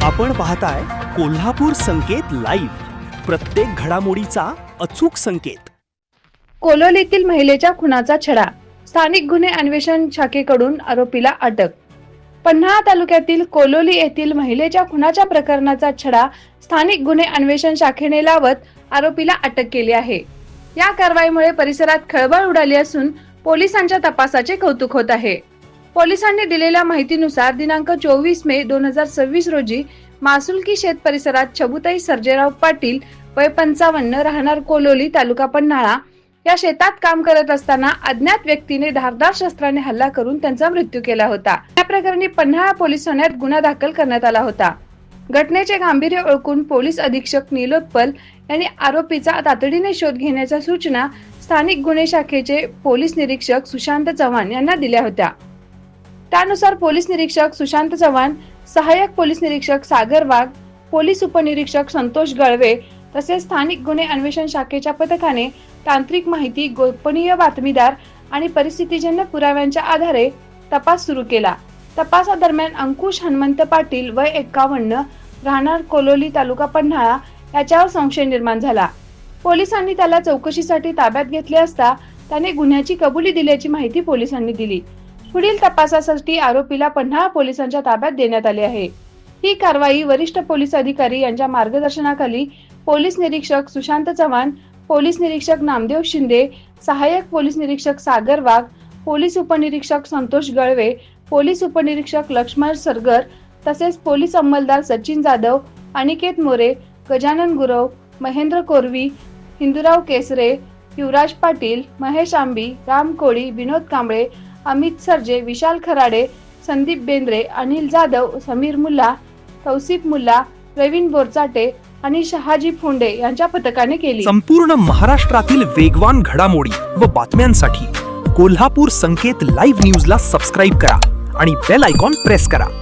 आपण पाहताय कोल्हापूर संकेत लाईव्ह, प्रत्येक घडामोडीचा अचूक संकेत. कोलोलीतील महिलेच्या खुनाचा छडा, स्थानिक गुन्हे अन्वेषण शाखेकडून आरोपीला अटक. पन्हाळा तालुक्यातील कोलोली येथील महिलेच्या खुनाच्या प्रकरणाचा छडा स्थानिक गुन्हे अन्वेषण शाखेने लावत आरोपीला अटक केली आहे. या कारवाईमुळे परिसरात खळबळ उडाली असून पोलिसांच्या तपासाचे कौतुक होत आहे. पोलिसांनी दिलेल्या माहितीनुसार दिनांक 24 मे 2026 रोजी मासुलकी शेत परिसरात छबुताई सर्जेराव पाटील वय 55 राहणार कोलोली तालुका पन्हाळा या शेतात काम करत असताना अज्ञात व्यक्तीने धारदार शस्त्राने हल्ला करून त्यांचा मृत्यू केला होता. या प्रकरणी पन्हाळा पोलीस ठाण्यात गुन्हा दाखल करण्यात आला होता. घटनेचे गांभीर्य ओळखून पोलीस अधीक्षक नीलोत्पल यांनी आरोपीचा तातडीने शोध घेण्याच्या सूचना स्थानिक गुन्हे शाखेचे पोलीस निरीक्षक सुशांत चव्हाण यांना दिल्या होत्या. त्यानुसार पोलीस निरीक्षक सुशांत चव्हाण, सहाय्यक पोलीस निरीक्षक सागर वाघ, पोलीस उपनिरीक्षक संतोष गळवे तसेच स्थानिक गुन्हे अन्वेषण शाखेच्या पथकाने तांत्रिक माहिती, गोपनीय बातमीदार आणि परिस्थितीजन्य पुराव्यांच्या आधारे तपास सुरू केला. तपासादरम्यान अंकुश हनुमंत पाटील वय 51 राहणार कोलोली तालुका पन्हाळा याच्यावर संशय निर्माण झाला. पोलिसांनी त्याला चौकशीसाठी ताब्यात घेतले असता त्याने गुन्ह्याची कबुली दिल्याची माहिती पोलिसांनी दिली. पुढील तपासासाठी आरोपीला पन्हाळा पोलिसांच्या ताब्यात देण्यात आले आहे. ही कारवाई वरिष्ठ पोलीस अधिकारी यांच्या मार्गदर्शनाखाली पोलीस निरीक्षक सुशांत चव्हाण, पोलीस निरीक्षक नामदेव शिंदे, सहाय्यक पोलीस निरीक्षक सागर वाघ, पोलीस उपनिरीक्षक संतोष गळवे, पोलीस उपनिरीक्षक लक्ष्मण सरगर तसेच पोलीस अंमलदार सचिन जाधव, अनिकेत मोरे, गजानन गुरव, महेंद्र कोरवी, हिंदूराव केसरे, युवराज पाटील, महेश आंबी, राम कोळी, विनोद कांबळे, अमित सर्जे, विशाल खराडे, संदीप बेंद्रे, अनिल जाधव, समीर मुल्ला, तौसिफ मुल्ला, प्रवीण बोरचाटे आणि शहाजी फोंडे यांच्या पथकाने केली. संपूर्ण महाराष्ट्रातील वेगवान घडामोडी व बातम्यांसाठी कोल्हापूर संकेत लाईव्ह न्यूजला सबस्क्राईब करा आणि बेल आयकॉन प्रेस करा.